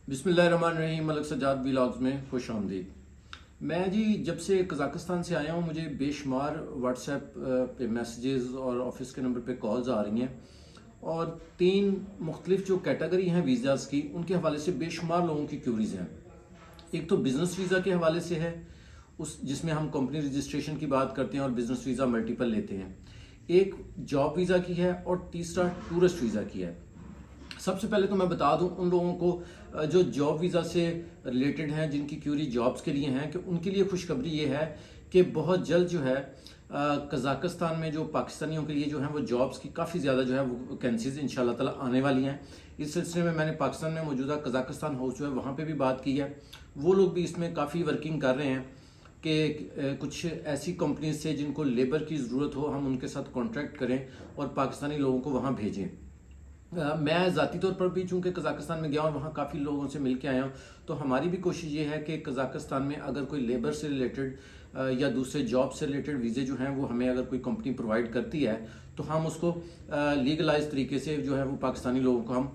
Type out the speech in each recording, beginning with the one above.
बिस्मिल्लाहिर्रहमानिर्रहीम। मलक सज्जाद व्लॉग्स में खुश आमदीद। मैं जी जब से कज़ाकिस्तान से आया हूँ मुझे बेशुमार व्हाट्सएप पे मैसेजेस और ऑफिस के नंबर पे कॉल्स आ रही हैं और तीन मुख्तलिफ जो कैटेगरी हैं वीज़ाज़ की उनके हवाले से बेशुमार लोगों की क्यूरीज हैं। एक तो बिज़नेस वीज़ा के हवाले से है, उस जिसमें हम कंपनी रजिस्ट्रेशन की बात करते हैं और बिज़नेस वीज़ा मल्टीपल लेते हैं। एक जॉब वीज़ा की है और तीसरा टूरिस्ट वीज़ा की है। सबसे पहले तो मैं बता दूं उन लोगों को जो जॉब वीज़ा से रिलेटेड हैं, जिनकी क्यूरी जॉब्स के लिए हैं, कि उनके लिए खुशखबरी ये है कि बहुत जल्द जो है कज़ाकिस्तान में जो पाकिस्तानियों के लिए जो है वो जॉब्स की काफ़ी ज़्यादा जो है वो वैकेंसीज इंशाल्लाह ताला आने वाली हैं। इस सिलसिले में मैंने पाकिस्तान में मौजूदा कज़ाकिस्तान हाउस जो है वहाँ पे भी बात की है। वो लोग भी इसमें काफ़ी वर्किंग कर रहे हैं कि कुछ ऐसी कंपनीज से जिनको लेबर की ज़रूरत हो हम उनके साथ कॉन्ट्रैक्ट करें और पाकिस्तानी लोगों को वहाँ भेजें। मैं ज़ाती तौर पर भी चूँकि कज़ाकिस्तान में गया और वहाँ काफ़ी लोगों से मिल के आया हूँ, तो हमारी भी कोशिश ये है कि कज़ाकिस्तान में अगर कोई लेबर से रिलेटेड या दूसरे जॉब से रिलेटेड वीज़े जो हैं वो हमें अगर कोई कंपनी प्रोवाइड करती है तो हम उसको लीगलाइज तरीके से जो है वो पाकिस्तानी लोगों को हम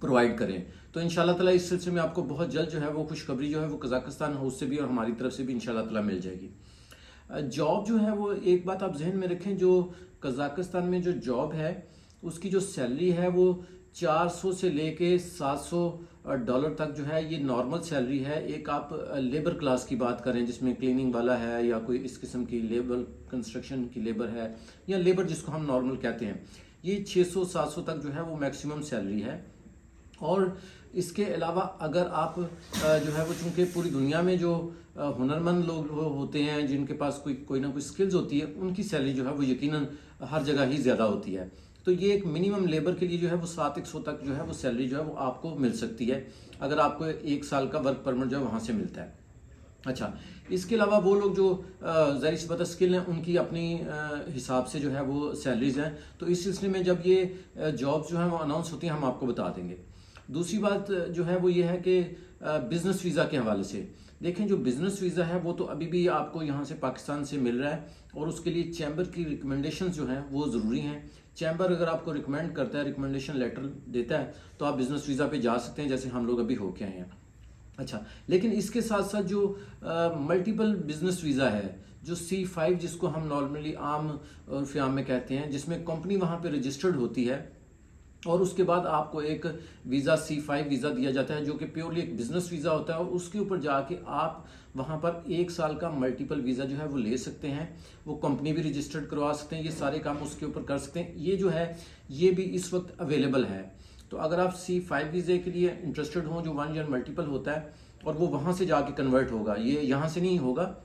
प्रोवाइड करें। तो इंशाल्लाह ताला इस सिलसिले में आपको बहुत जल्द जो है वो खुशखबरी जो है वो कज़ाकिस्तान हाउस से भी और हमारी तरफ से भी इंशाल्लाह ताला मिल जाएगी। जॉब जो है वो एक बात आप जहन में रखें, जो कज़ाकिस्तान में जो जॉब है उसकी जो सैलरी है वो 400 से लेके $700 तक जो है ये नॉर्मल सैलरी है। एक आप लेबर क्लास की बात करें जिसमें क्लीनिंग वाला है या कोई इस किस्म की लेबर कंस्ट्रक्शन की लेबर है या लेबर जिसको हम नॉर्मल कहते हैं, ये 600-700 तक जो है वो मैक्सिमम सैलरी है। और इसके अलावा अगर आप जो है वो चूँकि पूरी दुनिया में जो हुनरमंद लोग होते हैं जिनके पास कोई ना कोई स्किल्स होती है उनकी सैलरी जो है वो यकीनन हर जगह ही ज़्यादा होती है। तो ये एक मिनिमम लेबर के लिए जो है वो 700 तक जो है वो सैलरी जो है वो आपको मिल सकती है अगर आपको 1 साल का वर्क परमिट जो है वहाँ से मिलता है। अच्छा, इसके अलावा वो लोग जो ज़ाहिर सी बात है स्किल हैं उनकी अपनी हिसाब से जो है वो सैलरीज हैं। तो इस सिलसिले में जब ये जॉब्स जो हैं वो अनाउंस होती हैं हम आपको बता देंगे। दूसरी बात जो है वो ये है कि बिज़नेस वीज़ा के हवाले से देखें, जो बिज़नेस वीज़ा है वो तो अभी भी आपको यहाँ से पाकिस्तान से मिल रहा है और उसके लिए चैम्बर की रिकमेंडेशन जो हैं वो ज़रूरी हैं। चैम्बर अगर आपको रिकमेंड करता है, रिकमेंडेशन लेटर देता है, तो आप बिज़नेस वीज़ा पे जा सकते हैं जैसे हम लोग अभी होके आए हैं। अच्छा, लेकिन इसके साथ साथ जो मल्टीपल बिजनेस वीज़ा है, जो C5 जिसको हम नॉर्मली आम उर्फ़ आम में कहते हैं, जिसमें कंपनी वहाँ पे रजिस्टर्ड होती है और उसके बाद आपको एक वीज़ा C5 वीज़ा दिया जाता है जो कि प्योरली एक बिज़नेस वीज़ा होता है और उसके ऊपर जाके आप वहाँ पर 1 साल का मल्टीपल वीज़ा जो है वो ले सकते हैं। वो कंपनी भी रजिस्टर्ड करवा सकते हैं, ये सारे काम उसके ऊपर कर सकते हैं। ये जो है ये भी इस वक्त अवेलेबल है। तो अगर आप C5 वीज़े के लिए इंटरेस्टेड हों जो 1 ईयर मल्टीपल होता है और वो वहाँ से जाके कन्वर्ट होगा, ये यहाँ से नहीं होगा,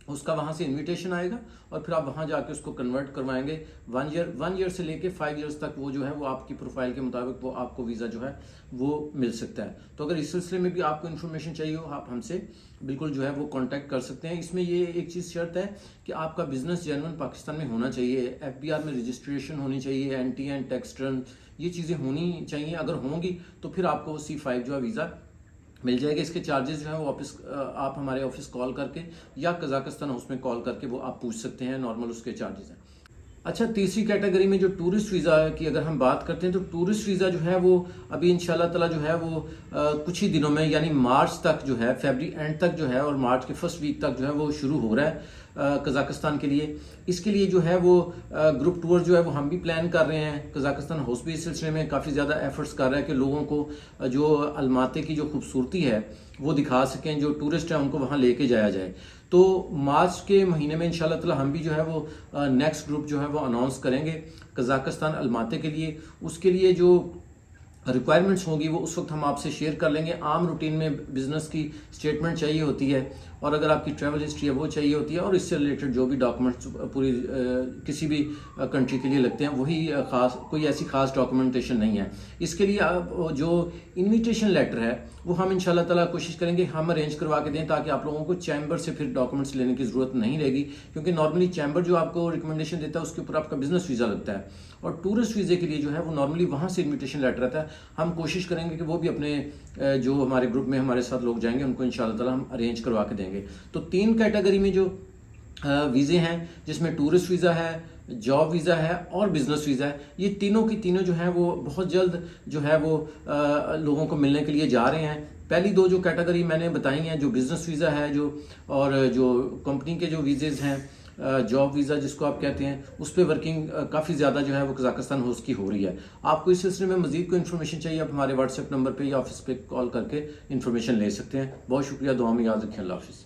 उसका वहाँ से इनविटेशन आएगा और फिर आप वहाँ जाके उसको कन्वर्ट करवाएंगे। 1 ईयर से लेके 5 ईयर्स तक वो जो है वो आपकी प्रोफाइल के मुताबिक वो आपको वीज़ा जो है वो मिल सकता है। तो अगर इस सिलसिले में भी आपको इन्फॉर्मेशन चाहिए हो आप हमसे बिल्कुल जो है वो कांटेक्ट कर सकते हैं। इसमें ये एक चीज़ शर्त है कि आपका बिजनेस जेन्युइन पाकिस्तान में होना चाहिए, FBR में रजिस्ट्रेशन होनी चाहिए, NTN टैक्स रिटर्न, ये चीज़ें होनी चाहिए। अगर होंगी तो फिर आपको C5 जो है वीज़ा मिल जाएगा। इसके चार्जेस जो है वो ऑफिस आप हमारे ऑफिस कॉल करके या कज़ाकिस्तान हाउस में कॉल करके वो आप पूछ सकते हैं, नॉर्मल उसके चार्जेस हैं। अच्छा, तीसरी कैटेगरी में जो टूरिस्ट वीज़ा की अगर हम बात करते हैं तो टूरिस्ट वीज़ा जो है वो अभी इंशाल्लाह ताला जो है वो कुछ ही दिनों में यानी मार्च तक जो है, फरवरी एंड तक जो है और मार्च के फर्स्ट वीक तक जो है वो शुरू हो रहा है कज़ाकिस्तान के लिए। इसके लिए जो है वो ग्रुप टूर जो है वो हम भी प्लान कर रहे हैं। कज़ाकिस्तान हाउस भी इस सिलसिले में काफ़ी ज़्यादा एफर्ट्स कर रहा है कि लोगों को जो अलमाती की जो खूबसूरती है वो दिखा सकें, जो टूरिस्ट हैं उनको वहाँ लेके जाया जाए। तो मार्च के महीने में इंशाल्लाह ताला हम भी जो है वो नेक्स्ट ग्रुप जो है वो अनाउंस करेंगे कज़ाकिस्तान अलमाती के लिए। उसके लिए जो रिक्वायरमेंट्स होगी वो उस वक्त हम आपसे शेयर कर लेंगे। आम रूटीन में बिजनेस की स्टेटमेंट चाहिए होती है और अगर आपकी ट्रैवल हिस्ट्री है वो चाहिए होती है और इससे रिलेटेड जो भी डॉक्यूमेंट्स पूरी किसी भी कंट्री के लिए लगते हैं वही खास कोई ऐसी खास डॉक्यूमेंटेशन नहीं है। इसके लिए जो इनविटेशन लेटर है वो हम इंशाल्लाह ताला कोशिश करेंगे हम अरेंज करवा के दें ताकि आप लोगों को चैम्बर से फिर डॉक्यूमेंट्स लेने की ज़रूरत नहीं रहेगी, क्योंकि नॉर्मली चैम्बर जो आपको रिकमेंडेशन देता है उसके ऊपर आपका बिजनेस वीज़ा लगता है और टूरिस्ट वीज़े के लिए जो है वो नॉर्मली वहाँ से इनविटेशन लेटर रहता है। हम कोशिश करेंगे कि वो भी अपने जो हमारे ग्रुप में हमारे साथ लोग जाएंगे उनको इंशाल्लाह ताला हम अरेंज करवा के देंगे। तो 3 कैटेगरी में जो वीज़े हैं जिसमें टूरिस्ट वीज़ा है, جاب ویزا ہے اور بزنس ویزا ہے. یہ تینوں کی تینوں جو ہیں وہ بہت جلد جو ہے وہ لوگوں کو ملنے کے لیے جا رہے ہیں. پہلی دو جو کیٹیگری میں نے بتائی ہیں، جو بزنس ویزا ہے جو، اور جو کمپنی کے جو ویزز ہیں، جاب ویزا جس کو آپ کہتے ہیں، اس پہ ورکنگ کافی زیادہ جو ہے وہ قزاقستان ہاؤس کی ہو رہی ہے. آپ کو اس سلسلے میں مزید کوئی انفارمیشن چاہیے، آپ ہمارے واٹس ایپ نمبر پہ یا آفس پہ کال کر کے انفارمیشن لے سکتے ہیں. بہت شکریہ، دعا میں یاد رکھیں. اللہ حافظ.